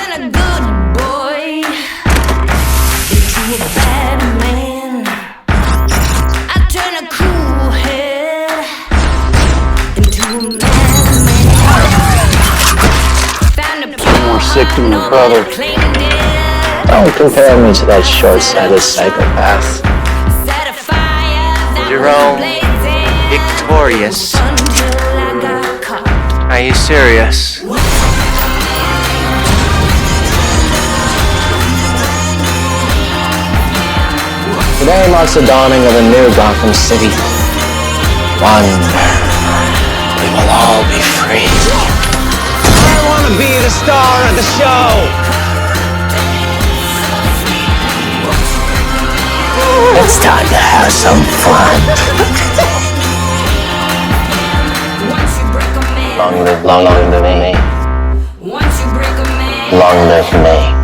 turn a good boy into a bad man. I turn a cool head into a madman. Found a pure More sick than my brother. Don't compare me to that short-sighted psychopath. Jerome, victorious. Are you serious? Today marks the dawning of a new Gotham City. One we will all be free. I want to be the star of the show. It's time to have some fun. Long live me. Once you break a man, Long live me.